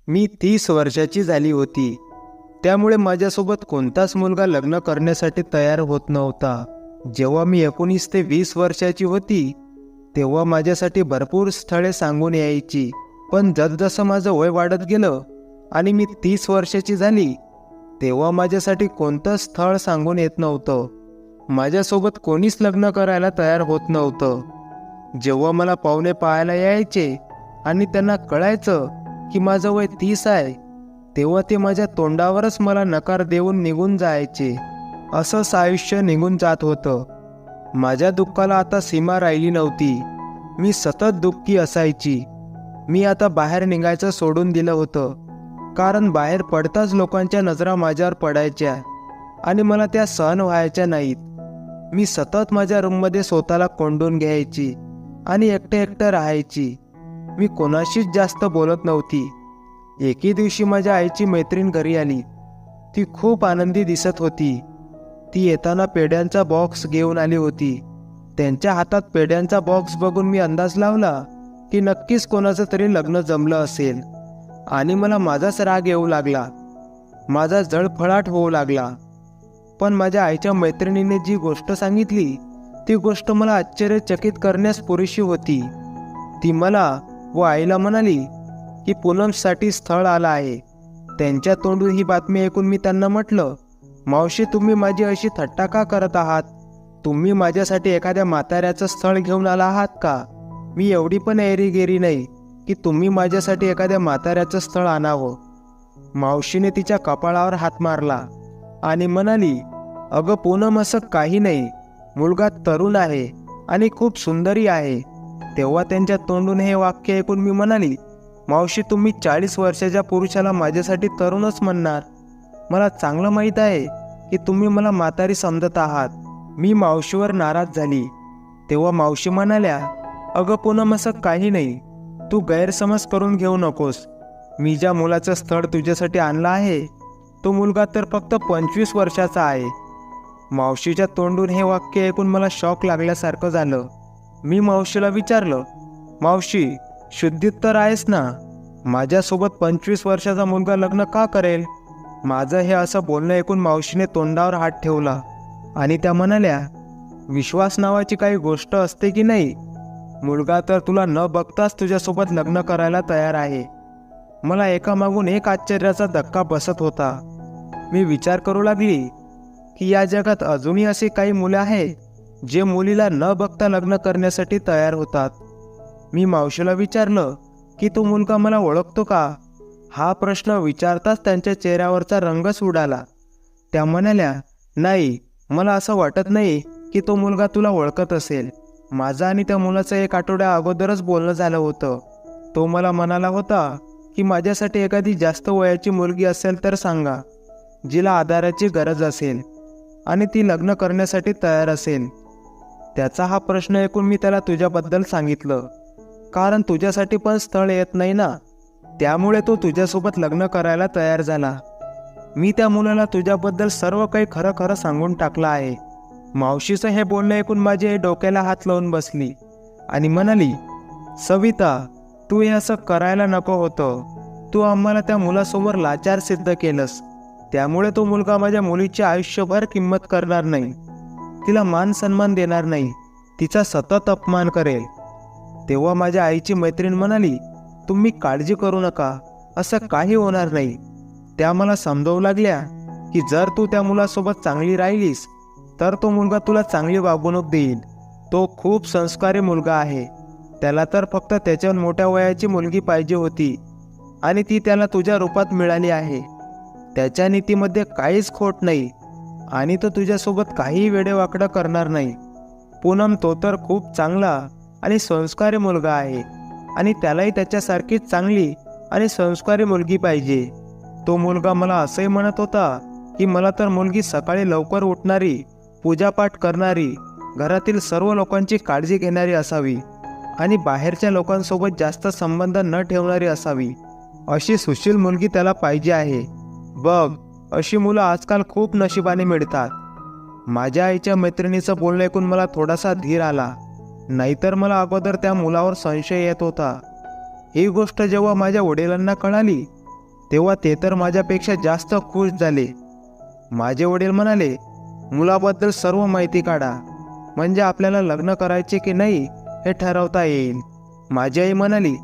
मी 30 वर्षाची झाली होती. त्यामुळे माझ्यासोबत कोणताच मुलगा लग्न करण्यासाठी तयार होत नव्हता. जेव्हा मी 19 ते 20 वर्षाची होती तेव्हा माझ्यासाठी भरपूर स्थळे सांगून यायची. पण जसजसं माझं वय वाढत गेलं आणि मी 30 वर्षाची झाली तेव्हा माझ्यासाठी कोणतं स्थळ सांगून येत नव्हतं. माझ्यासोबत कोणीच लग्न करायला तयार होत नव्हतं. जेव्हा मला पाहुणे पाहायला यायचे आणि त्यांना कळायचं की माझं वय 30 आहे तेव्हा ते माझ्या तोंडावरच मला नकार देऊन निघून जायचे. असंच आयुष्य निघून जात होतं. माझ्या दुःखाला आता सीमा राहिली नव्हती. मी सतत दुःखी असायची. मी आता बाहेर निघायचं सोडून दिलं होतं, कारण बाहेर पडताच लोकांच्या नजरा माझ्यावर पडायच्या आणि मला त्या सहन व्हायच्या नाहीत. मी सतत माझ्या रूममध्ये स्वतःला कोंडून घ्यायची आणि एकटं राहायची. मी कोणाशीच जास्त बोलत नव्हती. एके दिवशी माझ्या आईची मैत्रीण घरी आली. ती खूप आनंदी दिसत होती. ती येताना पेढ्यांचा बॉक्स घेऊन आली होती. त्यांच्या हातात पेढ्यांचा बॉक्स बघून मी अंदाज लावला की नक्कीच कोणाचं तरी लग्न जमलं असेल आणि मला माझाच राग येऊ लागला. माझा जळफळाट होऊ लागला. पण माझ्या आईच्या मैत्रिणीने जी गोष्ट सांगितली ती गोष्ट मला आश्चर्यचकित करण्यास पुरेशी होती. ती मला व आईला म्हणाली की पूनमसाठी स्थळ आलं आहे. त्यांच्या तोंडून ही बातमी ऐकून मी त्यांना म्हटलं, मावशी, तुम्ही माझी अशी थट्टा का करत आहात? तुम्ही माझ्यासाठी एखाद्या म्हाताऱ्याचं स्थळ घेऊन आला आहात का? मी एवढी पण एरीगेरी नाही की तुम्ही माझ्यासाठी एखाद्या म्हाताऱ्याचं स्थळ आणावं. मावशीने तिच्या कपाळावर हात मारला आणि म्हणाली, अगं पूनम, असं काही नाही. मुलगा तरुण आहे आणि खूप सुंदरही आहे. तेव्हा त्यांच्या तोंडून हे वाक्य ऐकून मी म्हणाली, मावशी, तुम्ही 40 वर्षाच्या पुरुषाला माझ्यासाठी तरुणच म्हणणार? मला चांगलं माहीत आहे की तुम्ही मला म्हातारी समजत आहात. मी मावशीवर नाराज झाली. तेव्हा मावशी म्हणाल्या, अगं पूनम, असं काही नाही. तू गैरसमज करून घेऊ नकोस. मी ज्या मुलाचं स्थळ तुझ्यासाठी आणलं आहे तो मुलगा तर फक्त 25 वर्षाचा आहे. मावशीच्या तोंडून हे वाक्य ऐकून मला शॉक लागल्यासारखं झालं. मी मावशीला विचारलं, मावशी, शुद्धीत तर आहेस ना? माझ्यासोबत 25 वर्षाचा मुलगा लग्न का करेल? माझं हे असं बोलणं ऐकून मावशीने तोंडावर हात ठेवला आणि त्या म्हणाल्या, विश्वास नावाची काही गोष्ट असते की नाही? मुलगा तर तुला न बघताच तुझ्यासोबत लग्न करायला तयार आहे. मला एकामागून एक आश्चर्याचा धक्का बसत होता. मी विचार करू लागली की या जगात अजूनही असे काही मुले आहेत जे मुलीला न बघता लग्न करण्यासाठी तयार होतात. मी मावशीला विचारलं की तो मुलगा मला ओळखतो का? हा प्रश्न विचारताच त्यांच्या चेहऱ्यावरचा रंगच उडाला. त्या म्हणाल्या, नाही, मला असं वाटत नाही की तो मुलगा तुला ओळखत असेल. माझं आणि त्या मुलाचं 1 आठवड्या अगोदरच बोलणं झालं होतं. तो मला म्हणाला होता की माझ्यासाठी एखादी जास्त वयाची मुलगी असेल तर सांगा, जिला आधाराची गरज असेल आणि ती लग्न करण्यासाठी तयार असेल. त्याचा हा प्रश्न ऐकून मी त्याला तुझ्याबद्दल सांगितलं, कारण तुझ्यासाठी पण स्थळ येत नाही ना, त्यामुळे तो तुझ्यासोबत लग्न करायला तयार झाला. मी त्या मुलाला तुझ्याबद्दल सर्व काही खरं खरं सांगून टाकलं आहे. मावशीचं हे बोलणं ऐकून माझी आई डोक्याला हात लावून बसली आणि म्हणाली, सविता, तू हे असं करायला नको होतं. तू आम्हाला त्या मुलासमोर लाचार सिद्ध केलंस. त्यामुळे तो मुलगा माझ्या मुलीची आयुष्यभर किंमत करणार नाही, तिला मान सन्मान देणार नाही, तिचा सतत अपमान करेल. तेव्हा माझ्या आईची मैत्रीण म्हणाली, तुम्ही काळजी करू नका, असं काही होणार नाही. त्या मला समजावू लागल्या की जर तू त्या मुलासोबत चांगली राहिलीस तर तो मुलगा तुला चांगली वागणूक देईल. तो खूप संस्कारी मुलगा आहे. त्याला तर फक्त त्याच्या मोठ्या वयाची मुलगी पाहिजे होती आणि ती त्याला तुझ्या रूपात मिळाली आहे. त्याच्या नीतीमध्ये काहीच खोट नाही आणि तो तुझ्यासोबत काही वेडेवाकडं करणार नाही. पूनम, तो तर खूप चांगला आणि संस्कारी मुलगा आहे आणि त्यालाही त्याच्यासारखीच चांगली आणि संस्कारी मुलगी पाहिजे. तो मुलगा मला असंही म्हणत होता की मला तर मुलगी सकाळी लवकर उठणारी, पूजापाठ करणारी, घरातील सर्व लोकांची काळजी घेणारी असावी आणि बाहेरच्या लोकांसोबत जास्त संबंध न ठेवणारी असावी. अशी सुशील मुलगी त्याला पाहिजे आहे. बघ, अशी मुलं आजकाल खूप नशिबाने मिळतात. माझ्या आईच्या मैत्रिणीचं बोलणं ऐकून मला थोडासा धीर आला, नाहीतर मला अगोदर त्या मुलावर संशय येत होता. ही गोष्ट जेव्हा माझ्या वडिलांना कळाली तेव्हा ते तर माझ्यापेक्षा जास्त खुश झाले. माझे वडील म्हणाले, मुलाबद्दल सर्व माहिती काढा, म्हणजे आपल्याला लग्न करायचे की नाही हे ठरवता येईल. माझी आई म्हणाली,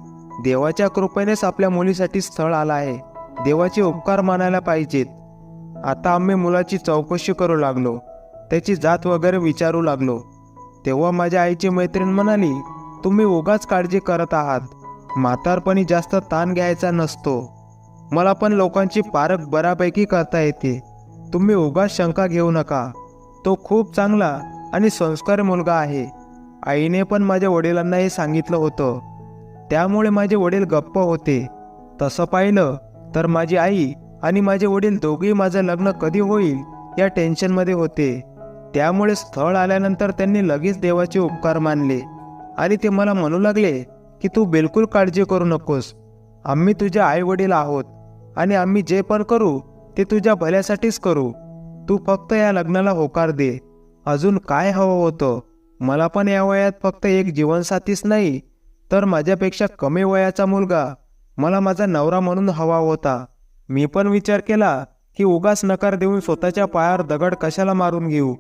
देवाच्या कृपेनेच आपल्या मुलीसाठी स्थळ आलं आहे. देवाचे उपकार मानायला पाहिजेत. आता आम्ही मुलाची चौकशी करू लागलो, त्याची जात वगैरे विचारू लागलो. तेव्हा माझ्या आईची मैत्रीण म्हणाली, तुम्ही उगाच काळजी करत आहात. म्हातारपणी जास्त ताण घ्यायचा नसतो. मला पण लोकांची पारख बऱ्यापैकी करता येते. तुम्ही उगाच शंका घेऊ नका. तो खूप चांगला आणि संस्कारी मुलगा आहे. आईने पण माझ्या वडिलांना हे सांगितलं होतं. त्यामुळे माझे वडील गप्प होते. तसं पाहिलं तर माझी आई आणि माझे वडील दोघेही माझं लग्न कधी होईल या टेन्शनमध्ये होते. त्यामुळे स्थळ आल्यानंतर त्यांनी लगेच देवाचे उपकार मानले आणि ते मला म्हणू लागले की तू बिलकुल काळजी करू नकोस. आम्ही तुझे आई वडील आहोत आणि आम्ही जे पण करू ते तुझ्या भल्यासाठीच करू. तू फक्त या लग्नाला होकार दे. अजून काय हवं होतं? मला पण या वयात फक्त एक जीवनसाथीच नाही तर माझ्यापेक्षा कमी वयाचा मुलगा मला माझा नवरा म्हणून हवा होता. मी पण विचार केला की उगाच नकार देऊन स्वतःच्या पायावर दगड कशाला मारून घेऊ.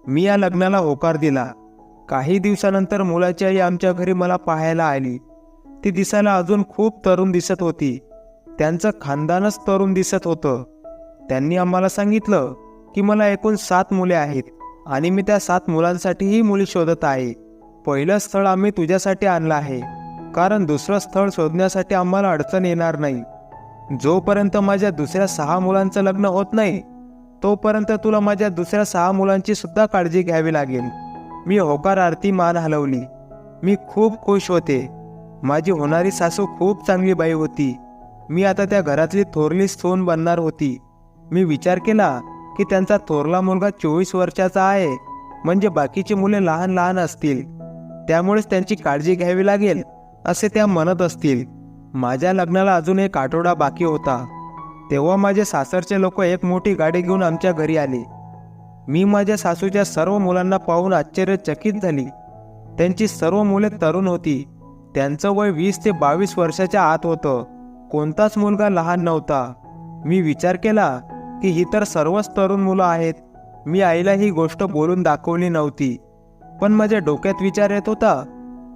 मी या लग्नाला होकार दिला. काही दिवसानंतर मुलाची आई आमच्या घरी मला पाहायला आली. ती दिसायला अजून खूप तरुण दिसत होती. त्यांचं खानदानच तरुण दिसत होतं. त्यांनी आम्हाला सांगितलं की मला एकूण 7 मुले आहेत आणि मी त्या 7 मुलांसाठीही मुली शोधत आहे. पहिलं स्थळ आम्ही तुझ्यासाठी आणलं आहे, कारण दुसरं स्थळ शोधण्यासाठी आम्हाला अडचण येणार नाही. जोपर्यंत माझ्या दुसऱ्या 6 मुलांचं लग्न होत नाही तोपर्यंत तुला माझ्या दुसऱ्या 6 मुलांची सुद्धा काळजी घ्यावी लागेल. मी होकारार्थी मान हलवली. मी खूप खुश होते. माझी होणारी सासू खूप चांगली बाई होती. मी आता त्या घरातली थोरली सून बनणार होती. मी विचार केला की त्यांचा थोरला मुलगा 24 वर्षाचा आहे, म्हणजे बाकीची मुले लहान लहान असतील, त्यामुळेच त्यांची काळजी घ्यावी लागेल असे त्या म्हणत असतील. माझ्या लग्नाला अजून 1 आठवडा बाकी होता. तेव्हा माझे सासरचे लोक एक मोठी गाडी घेऊन आमच्या घरी आले. मी माझ्या सासूच्या सर्व मुलांना पाहून आश्चर्यचकित झाली. त्यांची सर्व मुले तरुण होती. त्यांचं वय 20 ते 22 वर्षाच्या आत होतं. कोणताच मुलगा लहान नव्हता. मी विचार केला की ही तर सर्वच तरुण मुलं आहेत. मी आईला ही गोष्ट बोलून दाखवली नव्हती, पण माझ्या डोक्यात विचार येत होता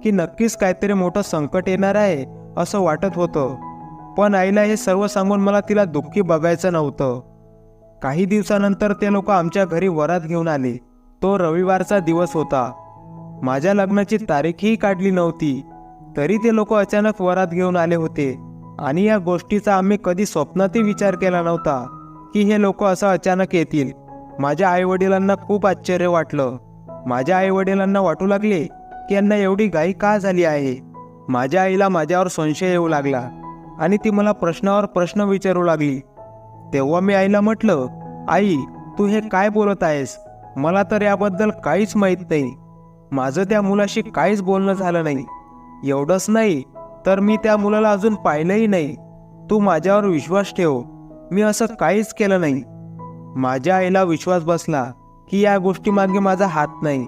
की नक्कीच काहीतरी मोठं संकट येणार आहे असं वाटत होतं. पण आईला हे सर्व सांगून मला तिला दुःखी बघायचं नव्हतं. काही दिवसानंतर ते लोक आमच्या घरी वरात घेऊन आले. तो रविवारचा दिवस होता. माझ्या लग्नाची तारीखही काढली नव्हती, तरी ते लोक अचानक वरात घेऊन आले होते. आणि या गोष्टीचा आम्ही कधी स्वप्नातही विचार केला नव्हता की हे लोक असं अचानक येतील. माझ्या आईवडिलांना खूप आश्चर्य वाटलं. माझ्या आईवडिलांना वाटू लागले की यांना एवढी घाई का झाली आहे. माझ्या आईला माझ्यावर संशय येऊ लागला आणि ती मला प्रश्नावर प्रश्न विचारू लागली. तेव्हा मी आईला म्हटलं, आई, तू हे काय बोलत आहेस? मला तर याबद्दल काहीच माहीत नाही. माझं त्या मुलाशी काहीच बोलणं झालं नाही. एवढंच नाही तर मी त्या मुलाला अजून पाहिलंही नाही. तू माझ्यावर विश्वास ठेव, मी असं काहीच केलं नाही. माझ्या आईला विश्वास बसला की या गोष्टीमागे माझा हात नाही.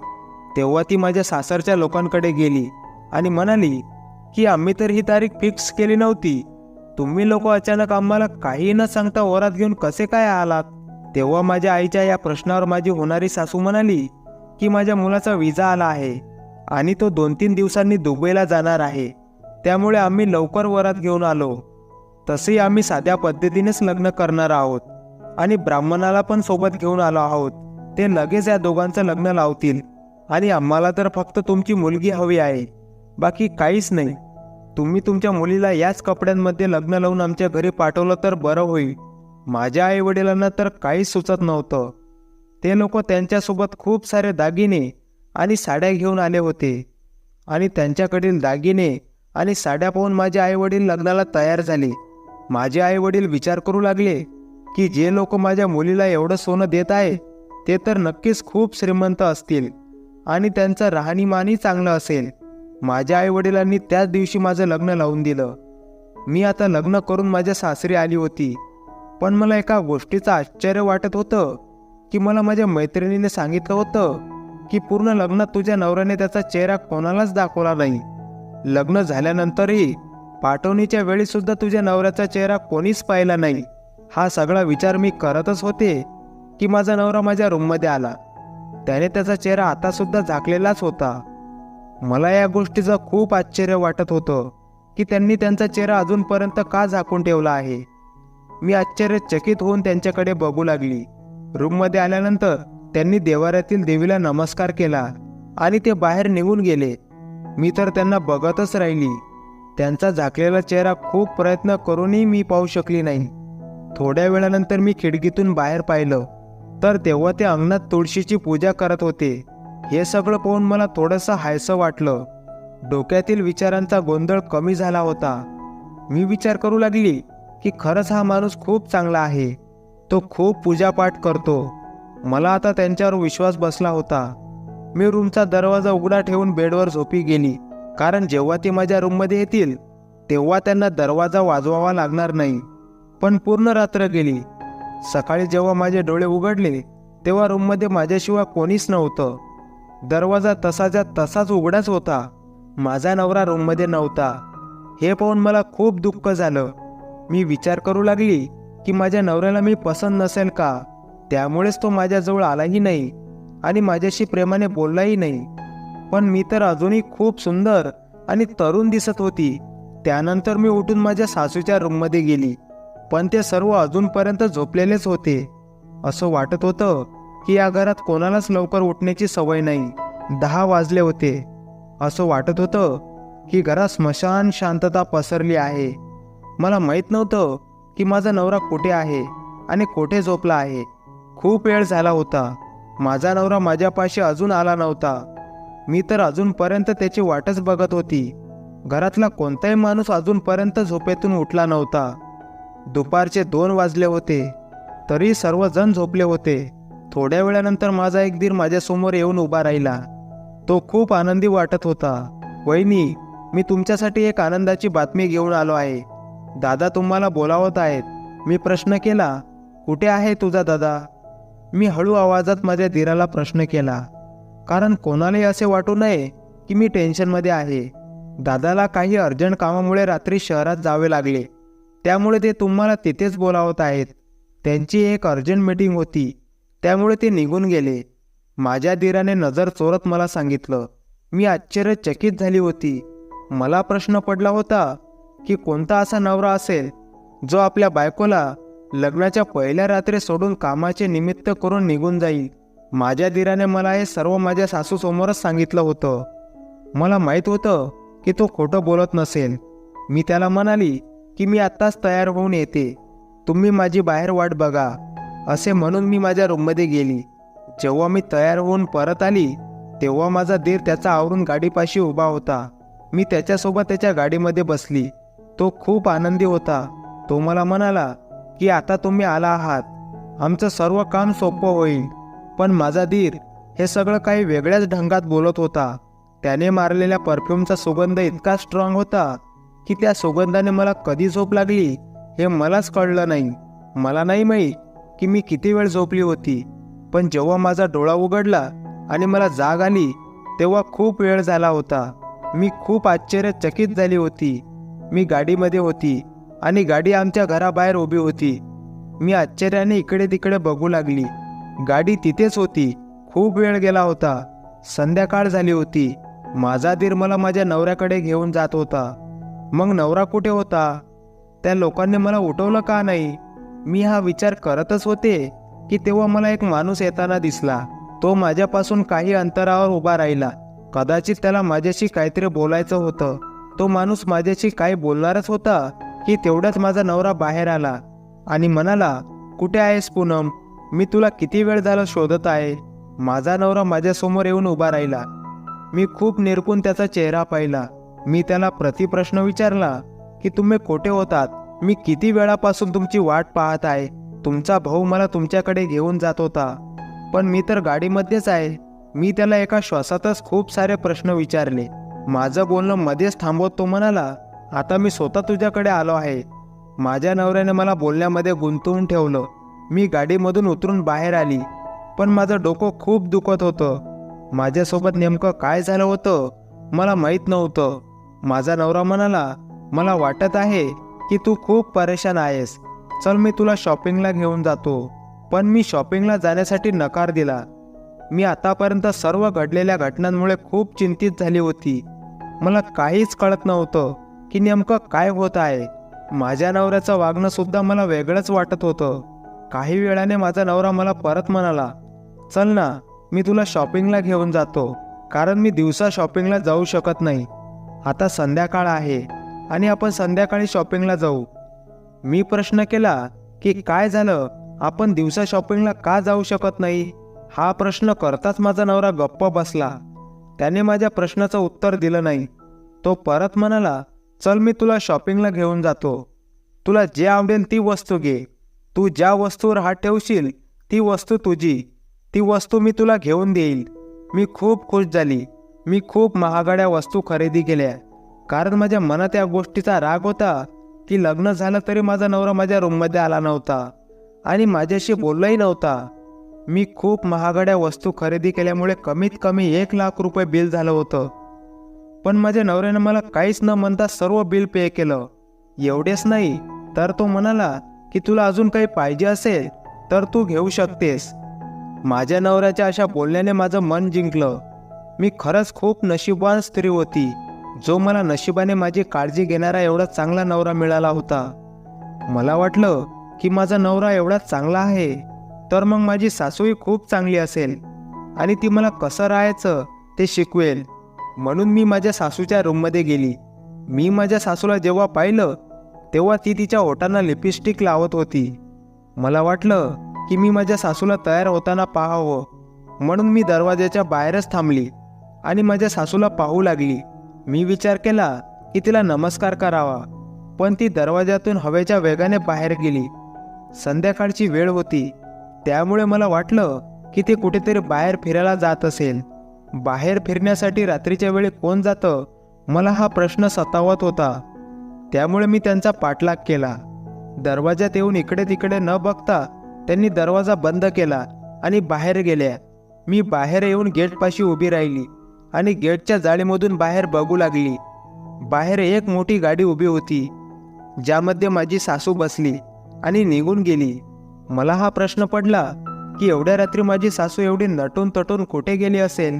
तेव्हा ती माझ्या सासरच्या लोकांकडे गेली आणि म्हणाली की आम्ही तर ही तारीख फिक्स केली नव्हती. तुम्ही लोक अचानक आम्हाला काही न सांगता वरात घेऊन कसे काय आलात? तेव्हा माझ्या आईच्या या प्रश्नावर माझी होणारी सासू म्हणाली की माझ्या मुलाचा विजा आला आहे आणि तो 2-3 दिवसांनी दुबईला जाणार आहे, त्यामुळे आम्ही लवकर वरात घेऊन आलो. तसेही आम्ही साध्या पद्धतीनेच लग्न करणार आहोत आणि ब्राह्मणाला पण सोबत घेऊन आलो आहोत. ते लगेच या दोघांचं लग्न लावतील आणि आम्हाला तर फक्त तुमची मुलगी हवी आहे, बाकी काहीच नाही. तुम्ही तुमच्या मुलीला याच कपड्यांमध्ये लग्न लावून आमच्या घरी पाठवलं तर बरं होईल. माझ्या आईवडिलांना तर काहीच सुचत नव्हतं. ते लोक त्यांच्यासोबत खूप सारे दागिने आणि साड्या घेऊन आले होते आणि त्यांच्याकडील दागिने आणि साड्या पाहून माझे आईवडील लग्नाला तयार झाले. माझे आईवडील विचार करू लागले की जे लोक माझ्या मुलीला एवढं सोनं देत आहे ते तर नक्कीच खूप श्रीमंत असतील आणि त्यांचं राहणीमानही चांगलं असेल. माझ्या आईवडिलांनी त्याच दिवशी माझं लग्न लावून दिलं. मी आता लग्न करून माझ्या सासरी आली होती, पण मला एका गोष्टीचं आश्चर्य वाटत होतं की मला माझ्या मैत्रिणीने सांगितलं होतं की पूर्ण लग्नात तुझ्या नवऱ्याने त्याचा चेहरा कोणालाच दाखवला नाही. लग्न झाल्यानंतरही पाठवणीच्या वेळीसुद्धा तुझ्या नवऱ्याचा चेहरा कोणीच पाहिला नाही. हा सगळा विचार मी करतच होते की माझा नवरा माझ्या रूममध्ये आला. त्याने त्याचा चेहरा आतासुद्धा झाकलेलाच होता. मला या गोष्टीचं खूप आश्चर्य वाटत होतं की त्यांनी त्यांचा चेहरा अजूनपर्यंत का झाकून ठेवला आहे. मी आश्चर्यचकित होऊन त्यांच्याकडे बघू लागली. रूममध्ये आल्यानंतर त्यांनी देवाऱ्यातील देवीला नमस्कार केला आणि ते बाहेर निघून गेले. मी तर त्यांना बघतच राहिली. त्यांचा झाकलेला चेहरा खूप प्रयत्न करूनही मी पाहू शकली नाही. थोड्या वेळानंतर मी खिडकीतून बाहेर पाहिलं तर तेव्हा ते अंगणात तुळशीची पूजा करत होते. हे सगळं पाहून मला थोडंसं हायसं वाटलं. डोक्यातील विचारांचा गोंधळ कमी झाला होता. मी विचार करू लागली की खरंच हा माणूस खूप चांगला आहे. तो खूप पूजापाठ करतो. मला आता त्यांच्यावर विश्वास बसला होता. मी रूमचा दरवाजा उघडा ठेवून बेडवर झोपी गेली, कारण जेव्हा ते माझ्या रूममध्ये येतील तेव्हा त्यांना दरवाजा वाजवावा लागणार नाही. पण पूर्ण रात्र गेली. सकाळी जेव्हा माझे डोळे उघडले तेव्हा रूममध्ये माझ्याशिवाय कोणीच नव्हतं. दरवाजा तसाच्या तसाच उघडाच होता. माझा नवरा रूममध्ये नव्हता. हे पाहून मला खूप दुःख झालं. मी विचार करू लागली की माझ्या नवऱ्याला मी पसंत नसेल का, त्यामुळेच तो माझ्याजवळ आलाही नाही आणि माझ्याशी प्रेमाने बोललाही नाही. पण मी तर अजूनही खूप सुंदर आणि तरुण दिसत होती. त्यानंतर मी उठून माझ्या सासूच्या रूममध्ये गेली, पण ते सर्व अजूनपर्यंत झोपलेलेच होते. असं वाटत होतं की या घरात कोणालाच लवकर उठण्याची सवय नाही. 10 वाजले होते. असं वाटत होतं की घरात स्मशान शांतता पसरली आहे. मला माहीत नव्हतं की माझा नवरा कुठे आहे आणि कुठे झोपला आहे. खूप वेळ झाला होता. माझा नवरा माझ्यापाशी अजून आला नव्हता. मी तर अजूनपर्यंत त्याची वाटच बघत होती. घरातला कोणताही माणूस अजूनपर्यंत झोपेतून उठला नव्हता. दुपारचे 2 वाजले होते, तरी सर्वजण झोपले होते. थोड्या वेळानंतर माझा एक दीर माझ्यासमोर येऊन उभा राहिला. तो खूप आनंदी वाटत होता. वहिनी, मी तुमच्यासाठी एक आनंदाची बातमी घेऊन आलो आहे. दादा तुम्हाला बोलावत आहेत. मी प्रश्न केला, कुठे आहे तुझा दादा? मी हळू आवाजात माझ्या दीराला प्रश्न केला, कारण कोणालाही असे वाटू नये की मी टेन्शनमध्ये आहे. दादाला काही अर्जंट कामामुळे रात्री शहरात जावे लागले, त्यामुळे ते तुम्हाला तिथेच बोलावत आहेत. त्यांची एक अर्जंट मीटिंग होती, त्यामुळे ते निघून गेले. माझ्या दीराने नजर चोरत मला सांगितलं. मी आश्चर्यचकित झाली होती. मला प्रश्न पडला होता की कोणता असा नवरा असेल जो आपल्या बायकोला लग्नाच्या पहिल्या रात्री सोडून कामाचे निमित्त करून निघून जाईल. माझ्या दीराने मला हे सर्व माझ्या सासूसमोरच सांगितलं होतं. मला माहीत होतं की तो खोटं बोलत नसेल. मी त्याला म्हणाली की मी आत्ताच तयार होऊन येते, तुम्ही माझी बाहेर वाट बघा, असे म्हणून मी माझ्या रूममध्ये गेली. जेव्हा मी तयार होऊन परत आली तेव्हा माझा दीर त्याचा आवरून गाडीपाशी उभा होता. मी त्याच्यासोबत त्याच्या गाडीमध्ये बसली. तो खूप आनंदी होता. तो मला म्हणाला की आता तुम्ही आला आहात, आमचं सर्व काम सोपं होईल. पण माझा दीर हे सगळं काही वेगळ्याच ढंगात बोलत होता. त्याने मारलेल्या परफ्यूमचा सुगंध इतका स्ट्रॉंग होता की त्या सुगंधाने मला कधी झोप लागली हे मलाच कळलं नाही. मला नाही माहीत की मी किती वेळ झोपली होती, पण जेव्हा माझा डोळा उघडला आणि मला जाग आली तेव्हा खूप वेळ झाला होता. मी खूप आश्चर्यचकित झाली होती. मी गाडीमध्ये होती आणि गाडी आमच्या घराबाहेर उभी होती. मी आश्चर्याने इकडे तिकडे बघू लागली. गाडी तिथेच होती. खूप वेळ गेला होता. संध्याकाळ झाली होती. माझा दीर मला माझ्या नवऱ्याकडे घेऊन जात होता. मग नवरा कुठे होता? त्या लोकांनी मला उठवलं का नाही? मी हा विचार करतच होते की तेव्हा मला एक माणूस येताना दिसला. तो माझ्यापासून काही अंतरावर उभा राहिला. कदाचित त्याला माझ्याशी काहीतरी बोलायचं होतं. तो माणूस माझ्याशी काय बोलणारच होता की तेवढ्याच माझा नवरा बाहेर आला आणि म्हणाला, कुठे आहेस पूनम? मी तुला किती वेळ झाला शोधत आहे. माझा नवरा माझ्यासमोर येऊन उभा राहिला. मी खूप निरखून त्याचा चेहरा पाहिला. मी त्याला प्रतिप्रश्न विचारला की तुम्ही कुठे होतात? मी किती वेळापासून तुमची वाट पाहत आहे. तुमचा भाऊ मला तुमच्याकडे घेऊन जात होता, पण मी तर गाडीमध्येच आहे. मी त्याला एका श्वासातच खूप सारे प्रश्न विचारले. माझं बोलणं मध्येच थांबवत तो म्हणाला, आता मी स्वतः तुझ्याकडे आलो आहे. माझ्या नवऱ्याने मला बोलण्यामध्ये गुंतवून ठेवलं. मी गाडीमधून उतरून बाहेर आली, पण माझं डोकं खूप दुखत होतं. माझ्यासोबत नेमकं काय झालं होतं मला माहीत नव्हतं. माझा नवरा म्हणाला, मला वाटत आहे की तू खूप परेशान आहेस. चल मी तुला शॉपिंगला घेऊन जातो. पण मी शॉपिंगला जाण्यासाठी नकार दिला. मी आतापर्यंत सर्व घडलेल्या घटनांमुळे खूप चिंतित झाली होती. मला काहीच कळत नव्हतं की नेमकं काय होत आहे. माझ्या नवऱ्याचं वागणं सुद्धा मला वेगळंच वाटत होतं. काही वेळाने माझा नवरा मला परत म्हणाला, चल ना, मी तुला शॉपिंगला घेऊन जातो, कारण मी दिवसा शॉपिंगला जाऊ शकत नाही. आता संध्याकाळ आहे आणि आपण संध्याकाळी शॉपिंगला जाऊ. मी प्रश्न केला की काय झालं, आपण दिवसा शॉपिंगला का जाऊ शकत नाही? हा प्रश्न करताच माझा नवरा गप्प बसला. त्याने माझ्या प्रश्नाचं उत्तर दिलं नाही. तो परत म्हणाला, चल मी तुला शॉपिंगला घेऊन जातो. तुला जे आवडेल ती वस्तू घे. तू ज्या वस्तूवर हात ठेवशील ती वस्तू तुझी. ती वस्तू मी तुला घेऊन देईल. मी खूप खुश झाली. मी खूप महागड्या वस्तू खरेदी केल्या, कारण माझ्या मनात या गोष्टीचा राग होता की लग्न झालं तरी माझा नवरा माझ्या रूममध्ये आला नव्हता आणि माझ्याशी बोललाही नव्हता. मी खूप महागड्या वस्तू खरेदी केल्यामुळे कमीत कमी 1,00,000 रुपये बिल झालं होतं. पण माझ्या नवऱ्यानं मला काहीच न म्हणता सर्व बिल पे केलं. एवढेच नाही तर तो म्हणाला की तुला अजून काही पाहिजे असेल तर तू घेऊ शकतेस. माझ्या नवऱ्याच्या अशा बोलण्याने माझं मन जिंकलं. मी खरंच खूप नशीबवान स्त्री होती, जो मला नशिबाने माझी काळजी घेणारा एवढा चांगला नवरा मिळाला होता. मला वाटलं की माझा नवरा एवढा चांगला आहे तर मग माझी सासूही खूप चांगली असेल आणि ती मला कसं राहायचं ते शिकवेल. म्हणून मी माझ्या सासूच्या रूममध्ये गेली. मी माझ्या सासूला जेव्हा पाहिलं तेव्हा ती तिच्या ओठांना लिपस्टिक लावत होती. मला वाटलं की मी माझ्या सासूला तयार होताना पाहावं, म्हणून मी दरवाजाच्या बाहेरच थांबली आणि माझ्या सासूला पाहू लागली. मी विचार केला की तिला नमस्कार करावा, पण ती दरवाजातून हवेच्या वेगाने बाहेर गेली. संध्याकाळची वेळ होती, त्यामुळे मला वाटलं की ती कुठेतरी बाहेर फिरायला जात असेल. बाहेर फिरण्यासाठी रात्रीच्या वेळी कोण जातं, मला हा प्रश्न सतावत होता. त्यामुळे मी त्यांचा पाठलाग केला. दरवाजात येऊन इकडे तिकडे न बघता त्यांनी दरवाजा बंद केला आणि बाहेर गेल्या. मी बाहेर येऊन गेटपाशी उभी राहिली आणि गेटच्या जाळीमधून बाहेर बघू लागली. बाहेर एक मोठी गाडी उभी होती, ज्यामध्ये माझी सासू बसली आणि निघून गेली. मला हा प्रश्न पडला की एवढ्या रात्री माझी सासू एवढी नटून तटून कुठे गेली असेल.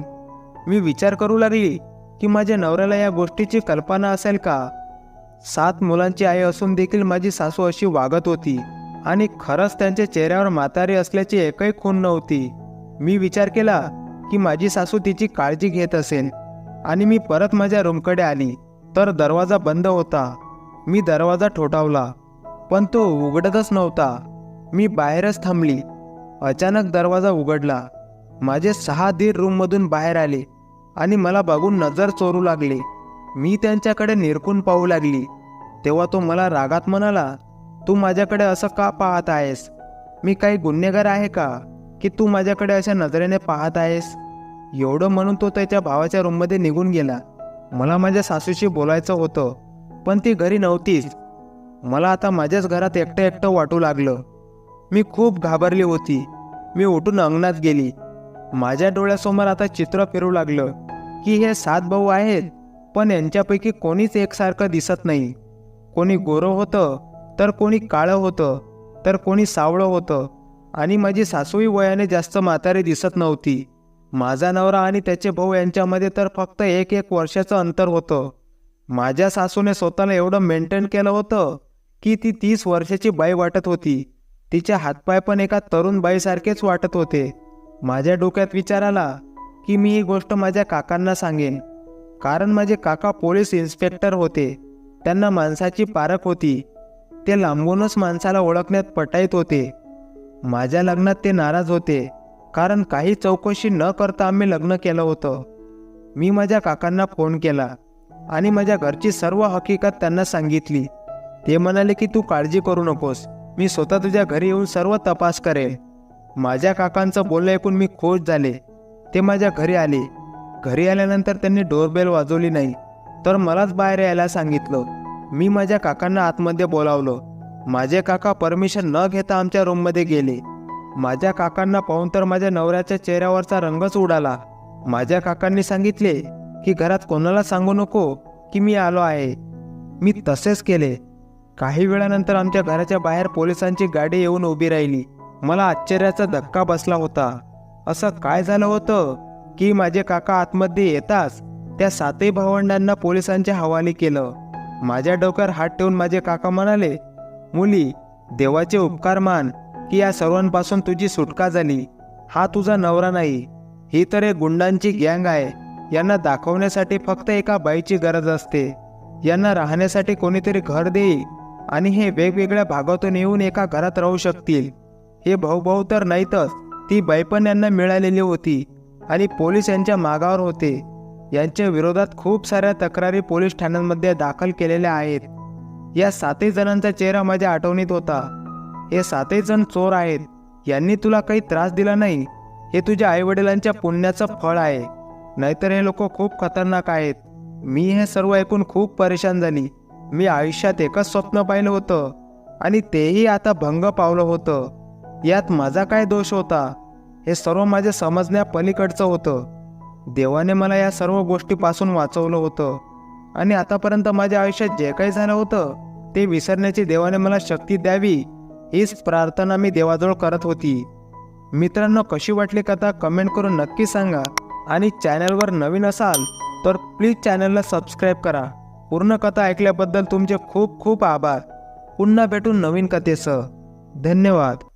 मी विचार करू लागली की माझ्या नवऱ्याला या गोष्टीची कल्पना असेल का? 7 मुलांची आई असून देखील माझी सासू अशी वागत होती आणि खरंच त्यांच्या चेहऱ्यावर म्हातारी असल्याची एकही खूण नव्हती. मी विचार केला की माझी सासू तिची काळजी घेत असेल आणि मी परत माझ्या रूमकडे आली तर दरवाजा बंद होता. मी दरवाजा ठोठावला, पण तो उघडतच नव्हता. मी बाहेरच थांबली. अचानक दरवाजा उघडला. माझे 6 दीर रूममधून बाहेर आले आणि मला बघून नजर चोरू लागले. मी त्यांच्याकडे निरखून पाहू लागली. तेव्हा तो मला रागात म्हणाला, तू माझ्याकडे असं का पाहत आहेस? मी काही गुन्हेगार आहे का की तू माझ्याकडे अशा नजरेने पाहत आहेस? एवढं म्हणून तो त्याच्या भावाच्या रूममध्ये निघून गेला. मला माझ्या सासूशी बोलायचं होतं, पण ती घरी नव्हतीच. मला आता माझ्याच घरात एकटं एकटं वाटू लागलं. मी खूप घाबरली होती. मी उठून अंगणात गेली. माझ्या डोळ्यासमोर आता चित्र फिरू लागलं की हे 7 भाऊ आहेत, पण यांच्यापैकी कोणीच एकसारखं दिसत नाही. कोणी गोरं होतं तर कोणी काळं होतं तर कोणी सावळं होतं आणि माझी सासूही वयाने जास्त म्हातारी दिसत नव्हती. माझा नवरा आणि त्याचे भाऊ यांच्यामध्ये तर फक्त 1-1 वर्षाचं अंतर होतं. माझ्या सासूने स्वतःला एवढं मेंटेन केलं होतं की ती 30 वर्षाची बाई वाटत होती. तिचे हातपाय पण एका तरुण बाईसारखेच वाटत होते. माझ्या डोक्यात विचार आला की मी ही गोष्ट माझ्या काकांना सांगेन, कारण माझे काका पोलीस इन्स्पेक्टर होते. त्यांना माणसाची पारख होती. ते लांबूनच माणसाला ओळखण्यात पटाईत होते. माझ्या लग्नात ते नाराज होते, कारण काही चौकशी न करता आम्ही लग्न केलं होतं. मी माझ्या काकांना फोन केला आणि माझ्या घरची सर्व हकीकत त्यांना सांगितली. ते म्हणाले की तू काळजी करू नकोस, मी स्वतः तुझ्या घरी येऊन सर्व तपास करेन. माझ्या काकांचं बोलणं ऐकून मी खुश झाले. ते माझ्या घरी आले. घरी आल्यानंतर त्यांनी डोरबेल वाजवली नाही, तर मलाच बाहेर यायला सांगितलं. मी माझ्या काकांना आतमध्ये बोलावलं. माझे काका परमिशन न घेता आमच्या रूममध्ये गेले. माझ्या काकांना पाहून तर माझ्या नवऱ्याच्या चेहऱ्यावरचा रंगच उडाला. माझ्या काकांनी सांगितले की घरात कोणाला सांगू नको की मी आलो आहे. मी तसेच केले. काही वेळानंतर आमच्या घराच्या बाहेर पोलिसांची गाडी येऊन उभी राहिली. मला आश्चर्याचा धक्का बसला होता. असं काय झालं होतं की माझे काका आतमध्ये येताच त्या सातही भावंडांना पोलिसांच्या हवाली केलं. माझ्या डोक्यावर हात ठेवून माझे काका म्हणाले, मुली, देवाचे उपकार मान की या सर्वांपासून तुझी सुटका झाली. हा तुझा नवरा नाही, ही तर एक गुंडांची गँग आहे. यांना दाखवण्यासाठी फक्त एका बाईची गरज असते. यांना राहण्यासाठी कोणीतरी घर देईल आणि हे वेगवेगळ्या भागातून येऊन एका घरात राहू शकतील. हे भाऊ तर नाहीतच, ती बाई पण यांना मिळालेली होती आणि पोलीस यांच्या मागावर होते. यांच्या विरोधात खूप साऱ्या तक्रारी पोलीस ठाण्यांमध्ये दाखल केलेल्या आहेत. या सातही जणांचा चेहरा माझ्या आठवणीत होता. हे सातही जण चोर आहेत. यांनी तुला काही त्रास दिला नाही, हे तुझ्या आईवडिलांच्या पुण्याचं फळ आहे. नाहीतर हे लोक खूप खतरनाक आहेत. मी हे सर्व ऐकून खूप परेशान झाली. मी आयुष्यात एकच स्वप्न पाहिलं होतं आणि तेही आता भंग पावलं होतं. यात माझा काय दोष होता? हे सर्व माझ्या समजण्या पलीकडचं होतं. देवाने मला या सर्व गोष्टीपासून वाचवलं होतं आणि आतापर्यंत माझ्या आयुष्यात जे काही झालं होतं ते विसरण्याची देवाने मला शक्ती द्यावी, हीच प्रार्थना मी देवाजवळ करत होती. मित्रांनो, कशी वाटली कथा कमेंट करून नक्की सांगा आणि चॅनलवर नवीन असाल तर प्लीज चॅनलला सबस्क्राईब करा. पूर्ण कथा ऐकल्याबद्दल तुमचे खूप खूप आभार. पुन्हा भेटून नवीन कथेसह. धन्यवाद.